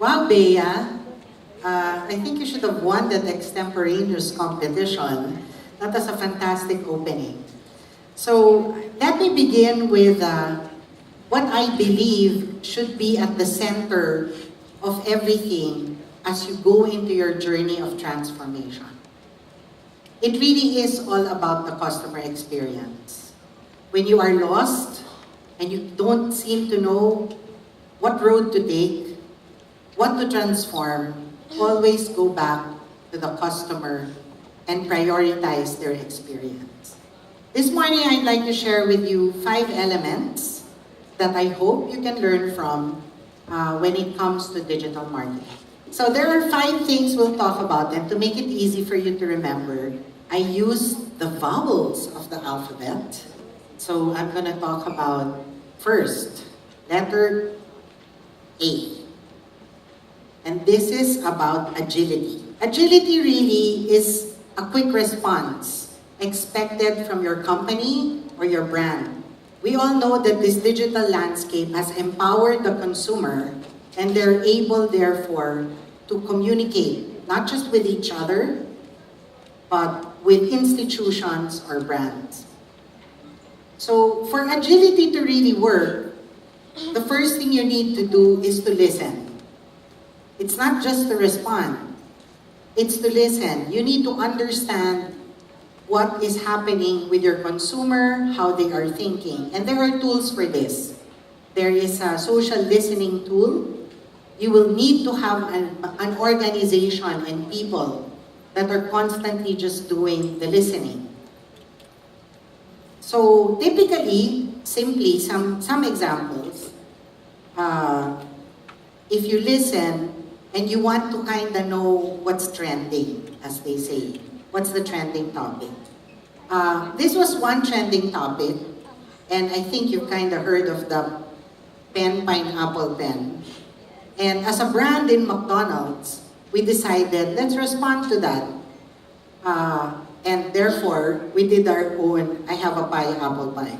Wow, Bea, I think you should have won that extemporaneous competition. That was a fantastic opening. So let me begin with what I believe should be at the center of everything as you go into your journey of transformation. It really is all about the customer experience. When you are lost and you don't seem to know what road to take, what to transform, always go back to the customer and prioritize their experience. This morning, I'd like to share with you 5 elements that I hope you can learn from when it comes to digital marketing. So there are 5 things we'll talk about, and to make it easy for you to remember, I use the vowels of the alphabet. So I'm going to talk about first, letter A. And this is about agility. Agility really is a quick response expected from your company or your brand. We all know that this digital landscape has empowered the consumer, and they're able, therefore, to communicate not just with each other, but with institutions or brands. So for agility to really work, the first thing you need to do is to listen. It's not just to respond, it's to listen. You need to understand what is happening with your consumer, how they are thinking. And there are tools for this. There is a social listening tool. You will need to have an organization and people that are constantly just doing the listening. So typically, simply, some examples. If you listen, and you want to kind of know what's trending, as they say. What's the trending topic? This was one trending topic, and I think you've kind of heard of the pineapple pen. And as a brand in McDonald's, we decided, let's respond to that. And therefore, we did our own, I have a pie, apple pie.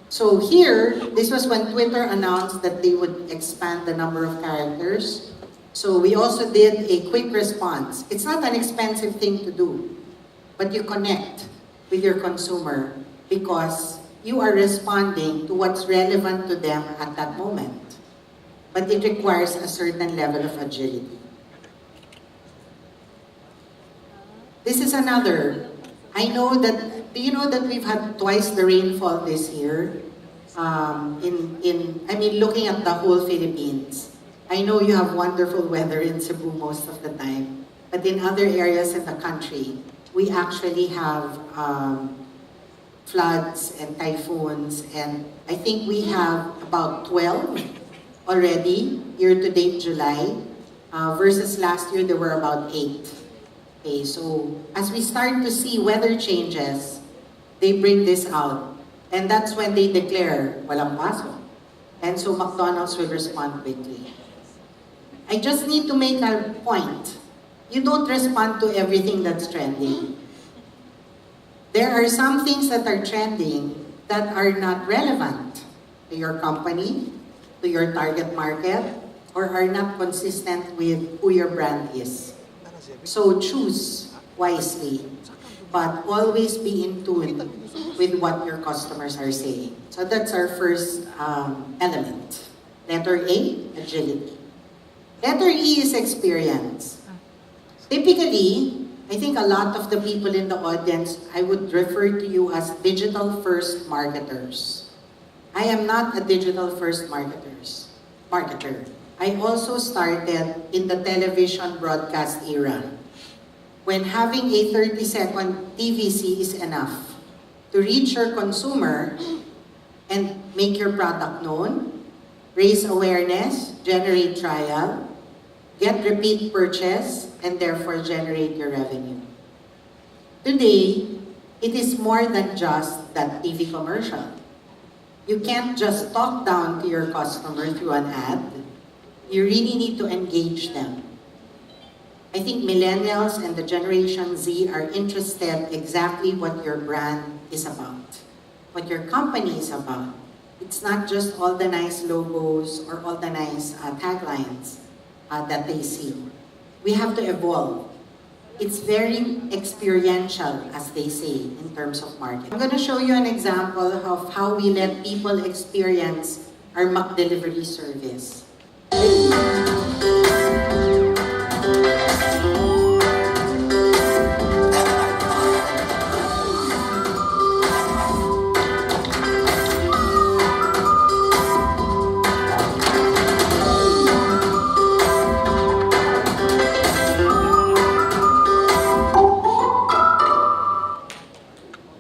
So here, this was when Twitter announced that they would expand the number of characters. So we also did a quick response. It's not an expensive thing to do, but you connect with your consumer because you are responding to what's relevant to them at that moment. But it requires a certain level of agility. This is another. I know that, do you know that we've had twice the rainfall this year? Looking at the whole Philippines. I know you have wonderful weather in Cebu most of the time, but in other areas in the country, we actually have floods and typhoons, and I think we have about 12 already, year-to-date July, versus last year there were about 8. Okay, so as we start to see weather changes, they bring this out, and that's when they declare, walang pasok. And so McDonald's will respond quickly. I just need to make a point. You don't respond to everything that's trending. There are some things that are trending that are not relevant to your company, to your target market, or are not consistent with who your brand is. So choose wisely, but always be in tune with what your customers are saying. So that's our first element. Letter A, agility. Letter E is experience. Typically, I think a lot of the people in the audience, I would refer to you as digital-first marketers. I am not a digital-first marketer. I also started in the television broadcast era, when having a 30-second TVC is enough to reach your consumer and make your product known, raise awareness, generate trial, get repeat purchase, and therefore generate your revenue. Today, it is more than just that TV commercial. You can't just talk down to your customer through an ad. You really need to engage them. I think millennials and the Generation Z are interested exactly what your brand is about, what your company is about. It's not just all the nice logos or all the nice taglines. that they see. We have to evolve. It's very experiential, as they say, in terms of marketing. I'm going to show you an example of how we let people experience our McDelivery service.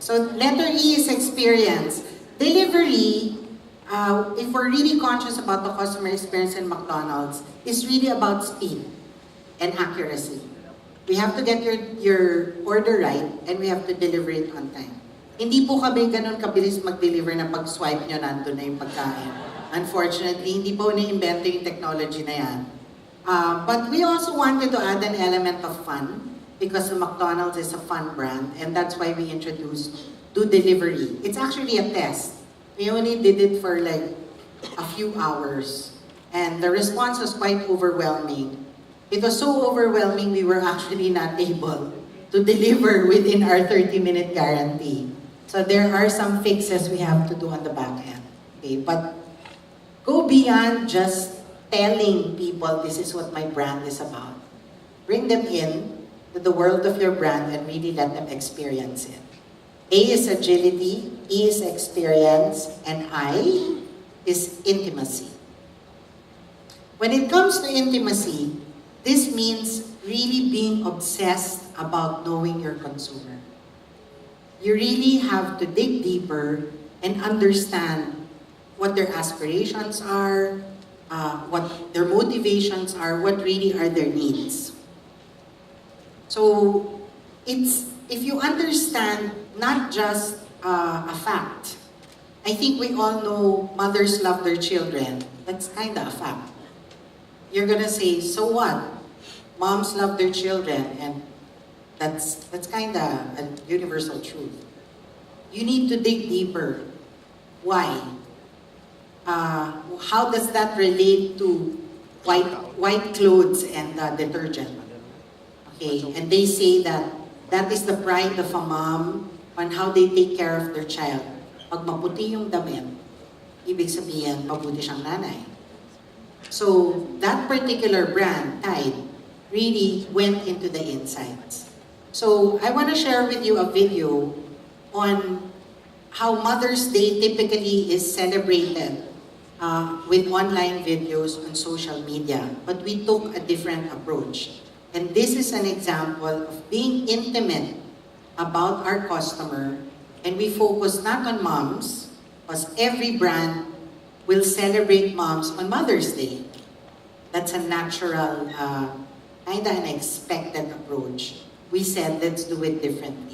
So letter E is experience. Delivery, if we're really conscious about the customer experience in McDonald's, is really about speed and accuracy. We have to get your order right and we have to deliver it on time. Hindi po kami ganun kabilis mag-deliver na pag-swipe nyo nandun na yung pagkain. Unfortunately, hindi po na-invento yung technology na yan. But we also wanted to add an element of fun, because the McDonald's is a fun brand, and that's why we introduced Do Delivery. It's actually a test. We only did it for like a few hours, and the response was quite overwhelming. It was so overwhelming, we were actually not able to deliver within our 30-minute guarantee. So there are some fixes we have to do on the back end. Okay, but go beyond just telling people this is what my brand is about. Bring them in to the world of your brand and really let them experience it. A is agility, E is experience, and I is intimacy. When it comes to intimacy, this means really being obsessed about knowing your consumer. You really have to dig deeper and understand what their aspirations are, what their motivations are, what really are their needs. So, if you understand not just a fact, I think we all know mothers love their children. That's kind of a fact. You're gonna say, so what? Moms love their children, and that's kind of a universal truth. You need to dig deeper. Why? How does that relate to white clothes and detergent? Okay, and they say that that is the pride of a mom on how they take care of their child. Pag maputi yung damit, ibig sabihin, mabuti siyang nanay. So, that particular brand, Tide, really went into the insights. So, I want to share with you a video on how Mother's Day typically is celebrated with online videos on social media. But we took a different approach. And this is an example of being intimate about our customer, and we focus not on moms, because every brand will celebrate moms on Mother's Day. That's a natural, kind of an expected approach. We said, let's do it differently.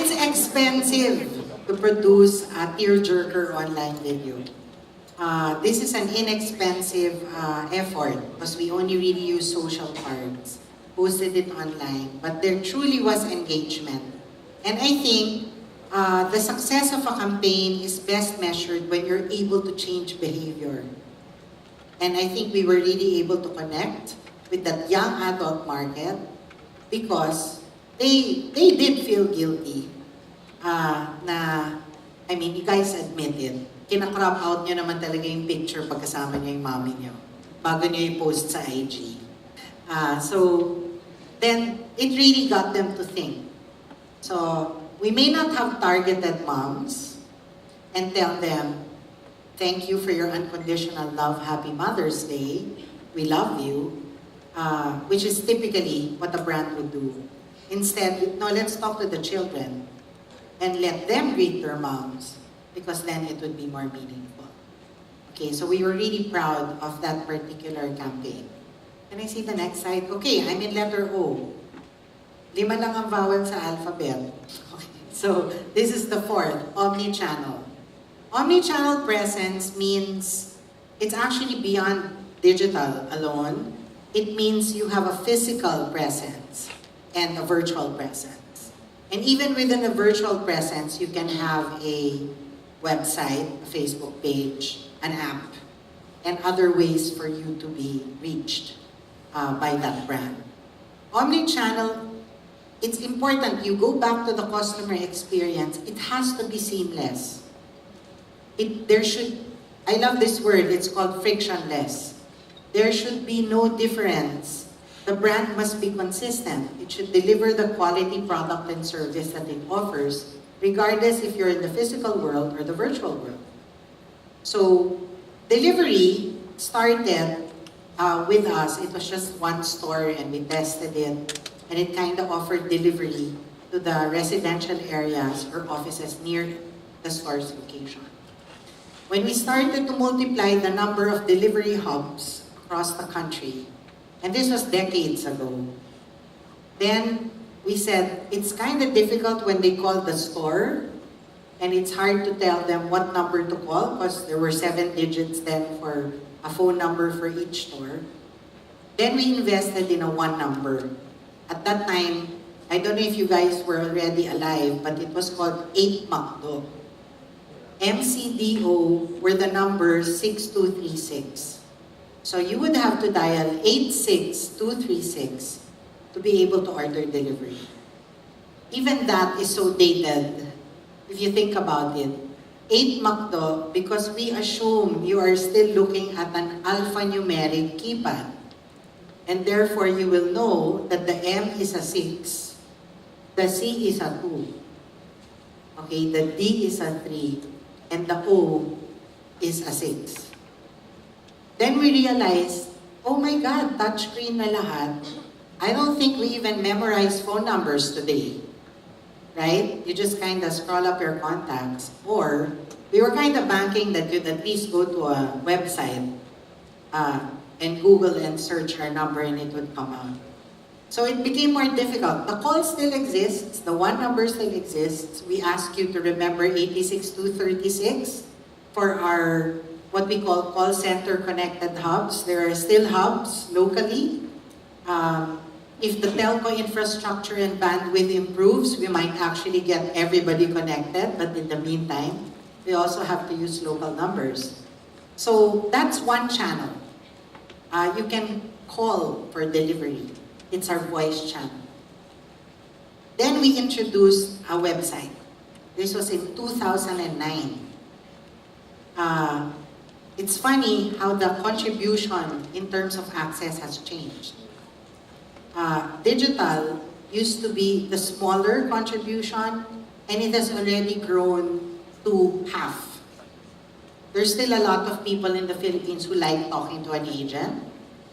it's expensive to produce a tearjerker online video. This is an inexpensive effort because we only really use social cards, posted it online, but there truly was engagement. And I think the success of a campaign is best measured when you're able to change behavior. And I think we were really able to connect with that young adult market because they did feel guilty I mean, you guys admit it, kina-crop out nyo naman talaga yung picture pagkasama nyo yung mommy nyo bago nyo i-post sa IG. So, then, it really got them to think. So, we may not have targeted moms and tell them, thank you for your unconditional love, happy Mother's Day, we love you, which is typically what a brand would do. Instead, no, let's talk to the children and let them greet their moms because then it would be more meaningful. Okay, so we were really proud of that particular campaign. Can I see the next slide? Okay, I'm in letter O. 5 lang ang vowel sa alphabet. Okay, so this is the fourth, omni-channel. Omni-channel presence means it's actually beyond digital alone. It means you have a physical presence and a virtual presence. And even within a virtual presence, you can have a website, a Facebook page, an app, and other ways for you to be reached by that brand. Omnichannel, it's important. You go back to the customer experience. It has to be seamless. I love this word, it's called frictionless. There should be no difference. The brand must be consistent. It should deliver the quality product and service that it offers, regardless if you're in the physical world or the virtual world. So, delivery started with us. It was just one store and we tested it, and it kind of offered delivery to the residential areas or offices near the store's location. When we started to multiply the number of delivery hubs across the country, and this was decades ago, then we said it's kind of difficult when they call the store, and it's hard to tell them what number to call because there were 7 digits then for a phone number for each store. Then we invested in a one number. At that time, I don't know if you guys were already alive, but it was called 8 McDo. MCDO were the numbers 6236. So you would have to dial 86236 to be able to order delivery. Even that is so dated, if you think about it. 8 McDo, because we assume you are still looking at an alphanumeric keypad. And therefore, you will know that the M is a 6, the C is a 2, okay, the D is a 3, and the O is a 6. Then we realized, oh my God, touchscreen na lahat. I don't think we even memorize phone numbers today. Right? You just kind of scroll up your contacts. Or, we were kind of banking that you'd at least go to a website and Google and search our number and it would come out. So it became more difficult. The call still exists. The one number still exists. We ask you to remember 86236 for our what we call call center connected hubs. There are still hubs locally. If the telco infrastructure and bandwidth improves, we might actually get everybody connected. But in the meantime, we also have to use local numbers. So that's one channel. You can call for delivery. It's our voice channel. Then we introduced a website. This was in 2009. It's funny how the contribution in terms of access has changed. Digital used to be the smaller contribution, and it has already grown to half. There's still a lot of people in the Philippines who like talking to an agent,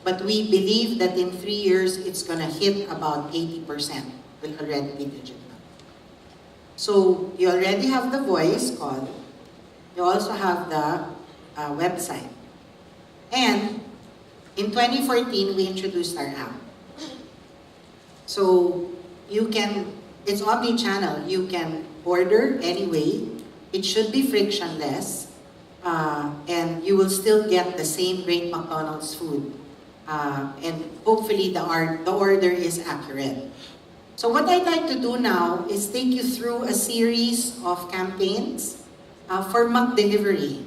but we believe that in 3 years, it's gonna hit about 80% will already be digital. So you already have the voice call. You also have the website. And in 2014, we introduced our app. So you can it's omni-channel. You can order anyway. It should be frictionless. And you will still get the same great McDonald's food. And hopefully the order is accurate. So what I'd like to do now is take you through a series of campaigns for McDelivery.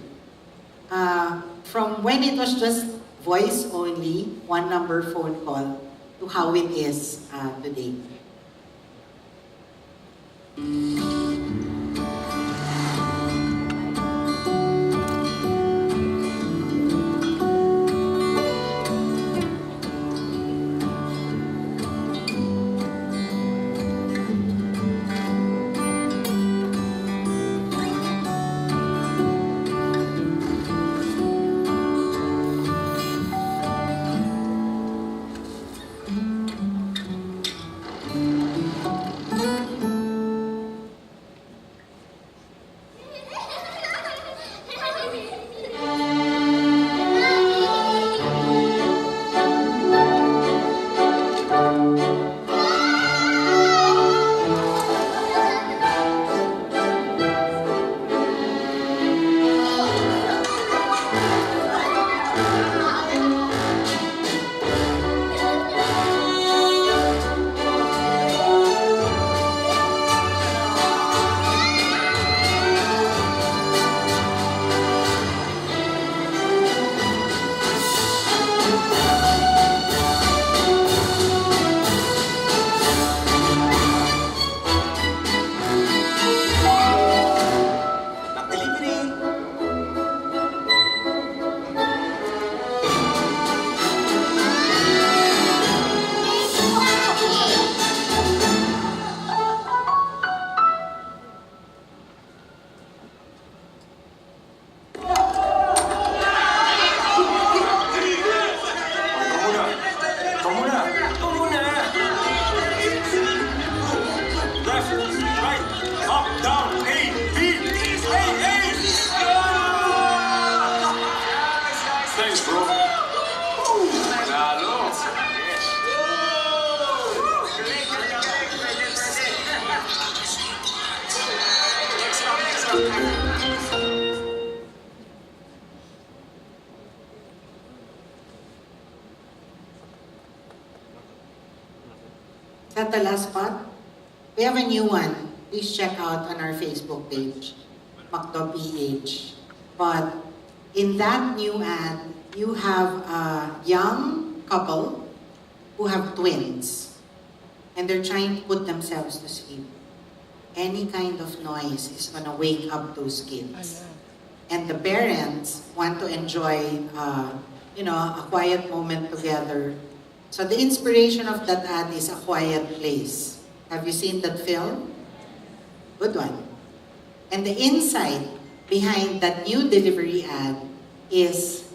From when it was just voice only, one number phone call, to how it is today. Is that the last spot? We have a new one. Please check out on our Facebook page, McDo.ph. But in that new ad, you have a young couple who have twins. And they're trying to put themselves to sleep. Any kind of noise is gonna wake up those kids. And the parents want to enjoy, a quiet moment together. So the inspiration of that ad is A Quiet Place. Have you seen that film? Good one. And the insight behind that new delivery ad is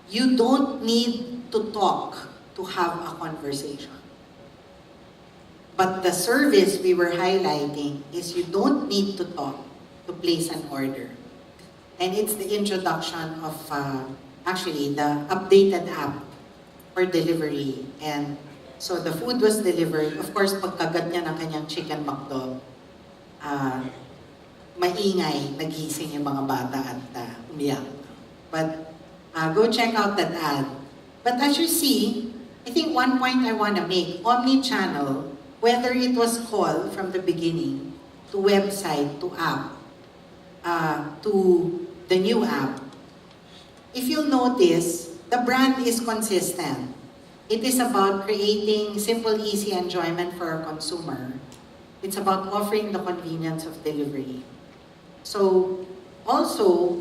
you don't need to talk to have a conversation. But the service we were highlighting is you don't need to talk to place an order. And it's the introduction of actually the updated app for delivery. And so the food was delivered. Of course, pagkagat niya ng kanyang chicken McDo, maingay, nagising yung mga bata at umiyak. But go check out that ad. But as you see, I think one point I want to make, omni-channel, whether it was call from the beginning, to website, to app, to the new app, if you'll notice, the brand is consistent. It is about creating simple, easy enjoyment for our consumer. It's about offering the convenience of delivery. So, also,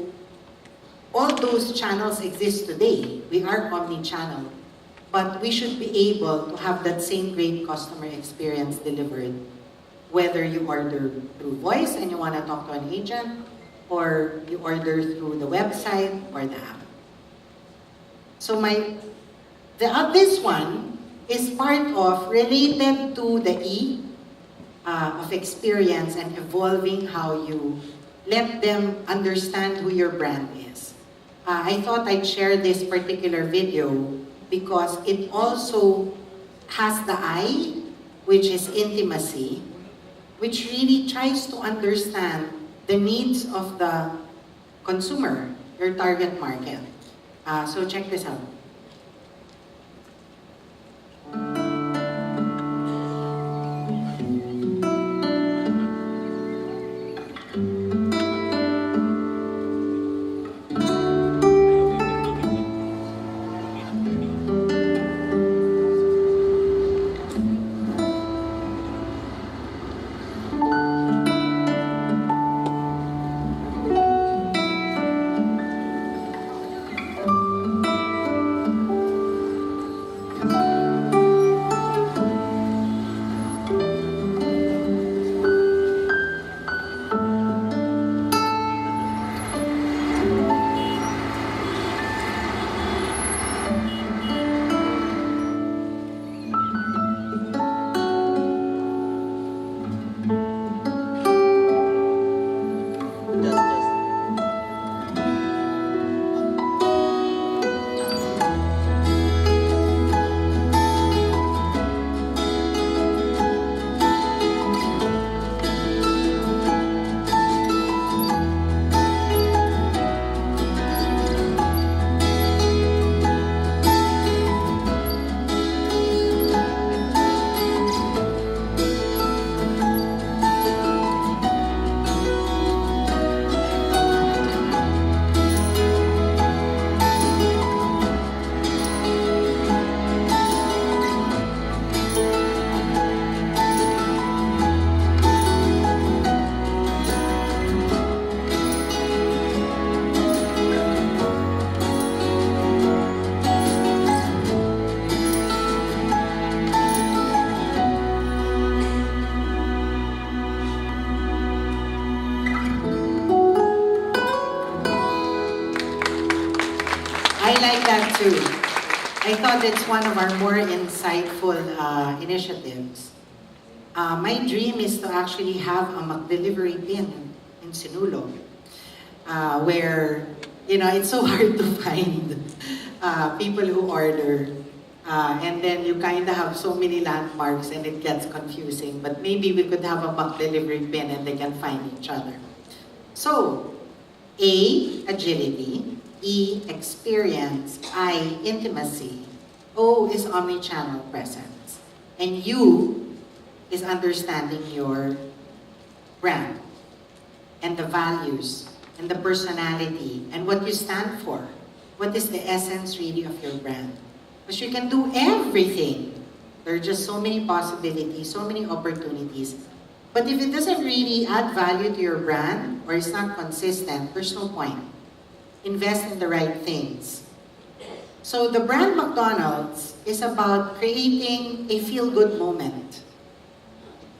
all those channels exist today. We are omni-channel. But we should be able to have that same great customer experience delivered, whether you order through voice and you want to talk to an agent, or you order through the website or the app. So this one is part of, related to the E of experience and evolving how you let them understand who your brand is. I thought I'd share this particular video because it also has the I, which is intimacy, which really tries to understand the needs of the consumer, your target market. So check this out. I like that too. I thought it's one of our more insightful initiatives. My dream is to actually have a McDelivery pin in Sinulog, where, it's so hard to find people who order. And then you kind of have so many landmarks and it gets confusing. But maybe we could have a McDelivery pin and they can find each other. So, A, agility. E, experience. I, intimacy. O is omni-channel presence. And U is understanding your brand and the values and the personality and what you stand for. What is the essence really of your brand? Because you can do everything. There are just so many possibilities, so many opportunities. But if it doesn't really add value to your brand or it's not consistent, there's no point. Invest in the right things. So the brand McDonald's is about creating a feel-good moment.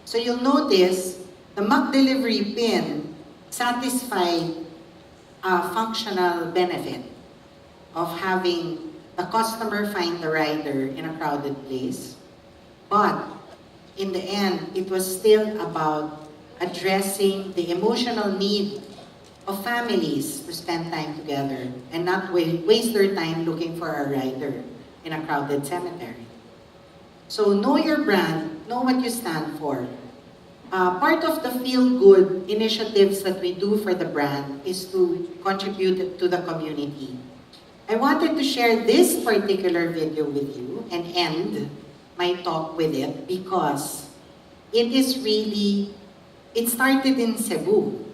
So you'll notice the McDelivery pin satisfies a functional benefit of having the customer find the rider in a crowded place. But in the end, it was still about addressing the emotional need of families to spend time together and not waste their time looking for a rider in a crowded cemetery. So know your brand, know what you stand for. Part of the feel-good initiatives that we do for the brand is to contribute to the community. I wanted to share this particular video with you and end my talk with it because it started in Cebu.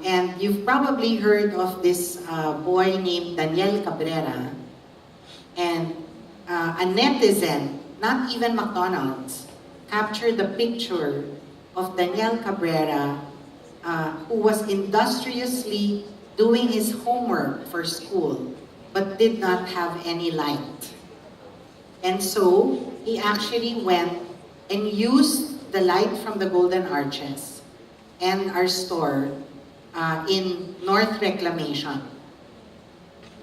And you've probably heard of this boy named Daniel Cabrera. And a netizen, not even McDonald's, captured the picture of Daniel Cabrera who was industriously doing his homework for school but did not have any light. And so he actually went and used the light from the Golden Arches and our store in North Reclamation.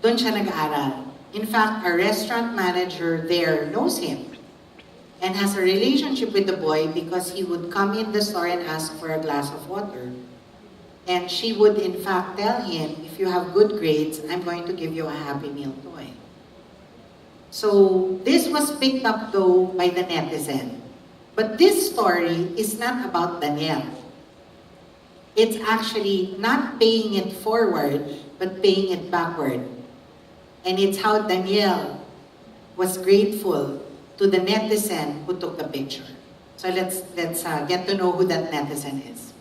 Doon siya nag-aaral. In fact, our restaurant manager there knows him and has a relationship with the boy because he would come in the store and ask for a glass of water. And she would in fact tell him, if you have good grades, I'm going to give you a Happy Meal toy. So this was picked up though by the netizen. But this story is not about Daniel. It's actually not paying it forward, but paying it backward. And it's how Daniel was grateful to the netizen who took the picture. So let's get to know who that netizen is.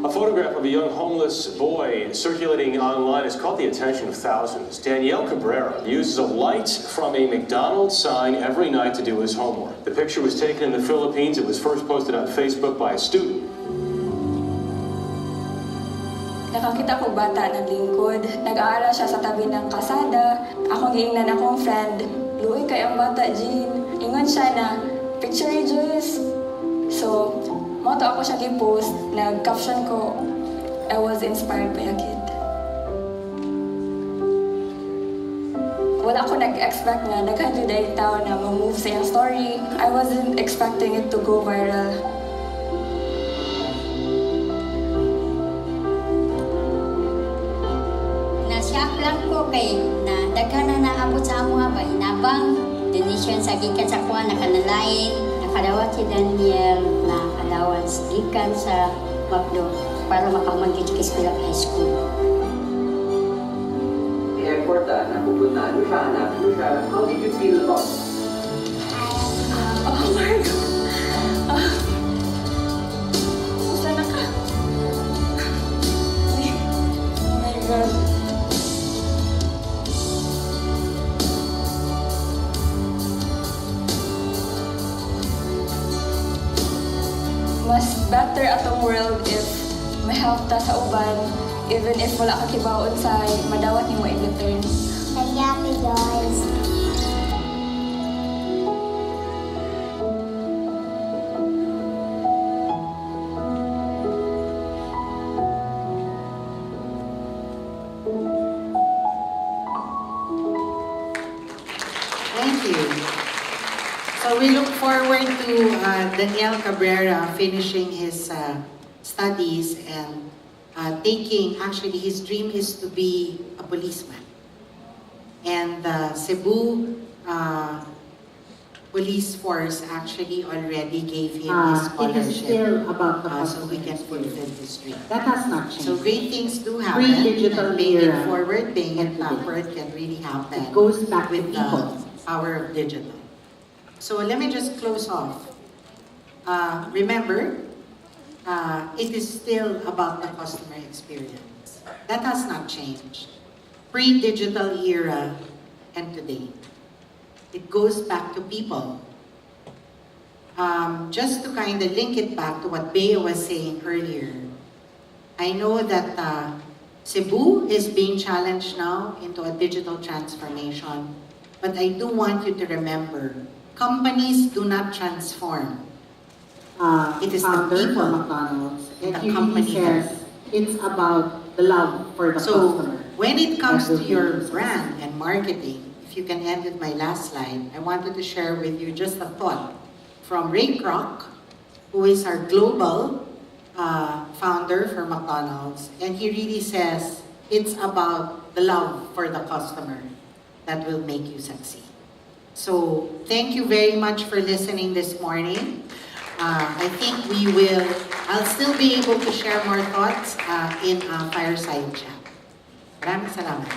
A photograph of a young homeless boy circulating online has caught the attention of thousands. Daniel Cabrera uses a light from a McDonald sign every night to do his homework. The picture was taken in the Philippines. It was first posted on Facebook by a student. Nakakita ko bata ng lingkod. Nag-aaral siya sa tabi ng kasada. Akong giingnan akong friend. Luoy kay ang bata, Jean. Ingon siya na, picture ni Joyce. So, moto ako siya gi-post. Nag-caption ko, I was inspired by a kid. Wala ako nag-expect na nag-100 tao na ma-move sa iyang story. I wasn't expecting it to go viral. Nasyak lang ko kay na daghan na naabot sa amo ba inabang donation sa gikan sa kuha nakanalain nakadawat si Daniel na kadawat gikan sa McDonald para makamagid sa eskwela high school. The airport na pupuntahan mo siya, hanapin mo siya. How did you feel about it? Oh my God! Sana ka? Oh my God. Mas better atong world if may help ta sa uban, even if wala ka kibaon sa madawat ni mo in return. Happy Joyce. Thank you. So we look forward to Daniel Cabrera finishing his studies and actually his dream is to be a policeman. And Cebu Police Force actually already gave him his It is scholarship. still about the So he can customer fulfill experience. his dream. That has not changed. So great things do happen. Pre-digital and paying it era. forward, paying it And today. backward can really happen. It goes back to with the people. power of digital. So let me just close off. Remember, it is still about the customer experience. That has not changed. Pre-digital era and today. It goes back to people. Just to kind of link it back to what Bea was saying earlier, I know that Cebu is being challenged now into a digital transformation, but I do want you to remember, companies do not transform. It is the Founder people from McDonald's. and And the he company really says it's about the love for the So, customer. when it comes That to will your be the brand and marketing, if you can end with my last slide, I wanted to share with you just a thought from Ray Kroc, who is our global founder for McDonald's. And he really says, it's about the love for the customer that will make you succeed. So, thank you very much for listening this morning. I think I'll still be able to share more thoughts in a fireside chat. Maraming salamat.